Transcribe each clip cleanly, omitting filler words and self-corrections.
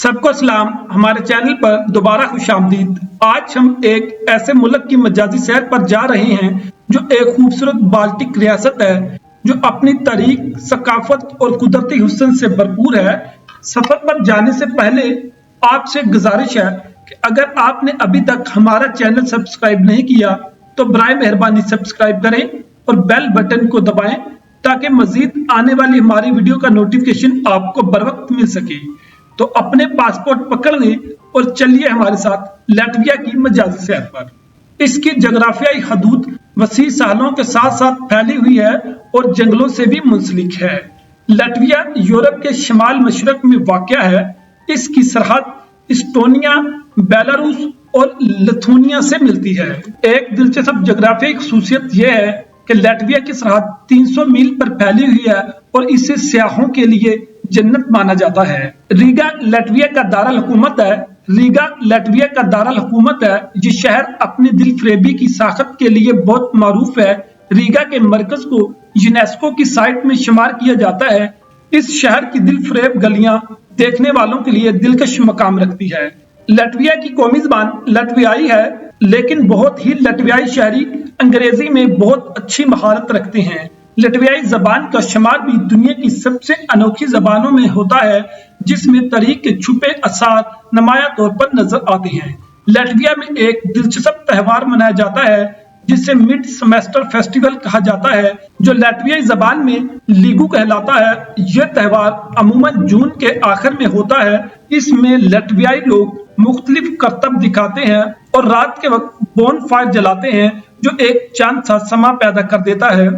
सबको सलाम। हमारे चैनल पर दोबारा खुशामदीद। आज हम एक ऐसे मुल्क की मजाजी सैर पर जा रहे हैं जो एक खूबसूरत बाल्टिक रियासत है, जो अपनी तारीख, सकाफत और कुदरती हुस्न से भरपूर है। सफर पर जाने से पहले आपसे गुजारिश है कि अगर आपने अभी तक हमारा चैनल सब्सक्राइब नहीं किया तो बराए मेहरबानी सब्सक्राइब करें और बेल बटन को दबाएं ताकि मजीद आने वाली हमारी वीडियो का नोटिफिकेशन आपको बर वक्त मिल सके। तो अपने पासपोर्ट पकड़ लें और चलिए हमारे साथ लाटविया की मजाजी सैर पर। इसकी जगराफियाई हदूद वसी सालों के साथ साथ फैली हुई है और जंगलों से भी मुंसलिक है। लाटविया यूरोप के शिमाल मशरक में वाक़या है। इसकी सरहद इस्टोनिया, बेलारूस और लिथुआनिया से मिलती है। एक दिलचस्प जगराफियाई खसूसियत यह है कि लाटविया की सरहद 300 मील पर फैली हुई है और इसे सियाहों के लिए जन्नत माना जाता है। रीगा लाटविया का दारुल हुकूमत है। रीगा लाटविया का दारुल हुकूमत है। ये शहर अपनी दिल फरेबी की साखत के लिए बहुत मारूफ है। रीगा के मरकज को यूनेस्को की साइट में शुमार किया जाता है। इस शहर की दिल फरेब गलियां देखने वालों के लिए दिलकश मकाम रखती है। लाटविया की कौमी ज़बान लाटवियाई है, लेकिन बहुत ही लाटवियाई शहरी अंग्रेजी में बहुत अच्छी महारत रखते हैं। लाटवियाई जबान का शुमार भी दुनिया की सबसे अनोखी जबानों में होता है, जिसमें तारीख के छुपे असार नुमाया तौर पर नजर आते हैं। लाटविया में एक दिलचस्प त्यौहार मनाया जाता है जिसे मिड सेमेस्टर फेस्टिवल कहा जाता है, जो लाटवियाई जबान में लीगू कहलाता है। यह त्यौहार अमूमन जून के आखिर में होता है। इसमें लाटवियाई लोग मुख्तलिफ करतब दिखाते हैं और रात के वक्त बोन फायर जलाते हैं, जो एक चांद सा समा पैदा कर देता है।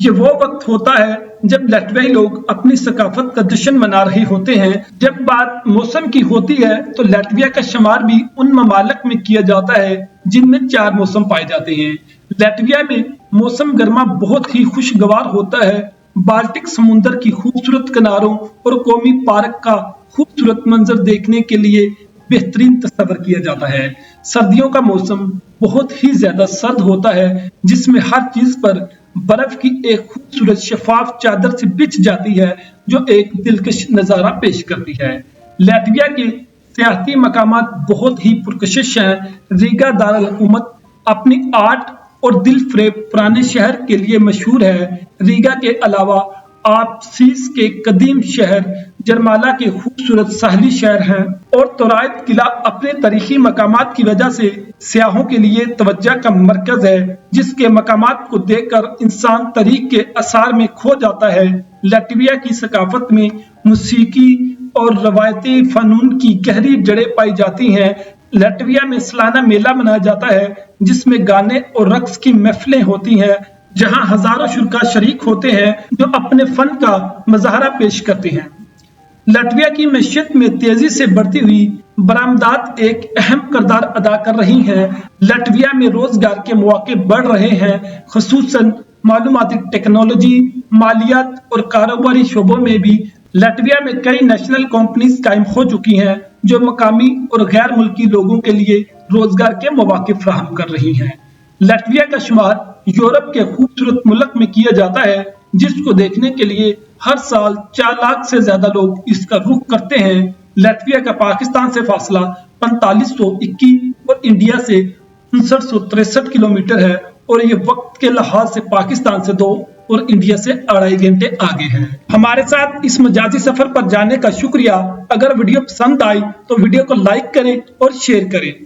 ये वो वक्त होता है जब लाटवियाई लोग अपनी सकाफत का जश्न मना रहे होते हैं। जब बात मौसम की होती है तो लाटविया का शुमार भी उन ममालिक में किया जाता है जिनमें 4 मौसम पाए जाते हैं। लाटविया में मौसम गर्मा बहुत ही खुशगवार होता है। बाल्टिक समुंदर की खूबसूरत किनारों और कौमी पार्क का खूबसूरत मंजर देखने के लिए बेहतरीन तस्वर किया जाता है। सर्दियों का मौसम बहुत ही ज्यादा सर्द होता है, जिसमें हर चीज पर बर्फ की एक खूबसूरत शफाफ चादर से बिछ जाती है, जो एक दिलकश नजारा पेश करती है। लाटविया के सियाहती मकामात बहुत ही पुरकशिश हैं। रीगा दारुल हुकूमत अपनी आर्ट और दिल फरेब पुराने शहर के लिए मशहूर है। रीगा के अलावा आप सीस के कदीम शहर जरमाला के खूबसूरत साहली शहर हैं और तोराइद किला अपने तारीखी मकामात की वजह से सियाहों के लिए तवज्जो का मरकज है, जिसके मकामात को देखकर इंसान तारीख के असार में खो जाता है। लाटविया की सकाफत में मूसीकी और रवायती फनून की गहरी जड़ें पाई जाती हैं। लाटविया में सालाना मेला मनाया जाता है, जिसमें गाने और रक्स की महफिलें होती हैं, जहां हजारों शुरा शरीक होते हैं जो अपने फन का मज़ाहरा पेश करते हैं। लाटविया की मईशत में तेजी से बढ़ती हुई बरामदात एक अहम किरदार अदा कर रही हैं। लाटविया में रोजगार के मौके बढ़ रहे हैं, खुसूसन मालूमाती टेक्नोलॉजी, मालियात और कारोबारी शोबों में भी। लाटविया में कई नेशनल कंपनीज कायम हो चुकी हैं, जो मकामी और गैर मुल्की लोगों के लिए रोजगार के मौके फराहम कर रही हैं। लाटविया का शुमार यूरोप के खूबसूरत मुल्क में किया जाता है, जिसको देखने के लिए हर साल 4 लाख से ज्यादा लोग इसका रुख करते हैं। लाटविया का पाकिस्तान से फासला 4521 और इंडिया से 5963 किलोमीटर है, और ये वक्त के लिहाज से पाकिस्तान से 2 और इंडिया से 2.5 घंटे आगे है। हमारे साथ इस मजाजी सफर पर जाने का शुक्रिया। अगर वीडियो पसंद आई तो वीडियो को लाइक करें और शेयर करें।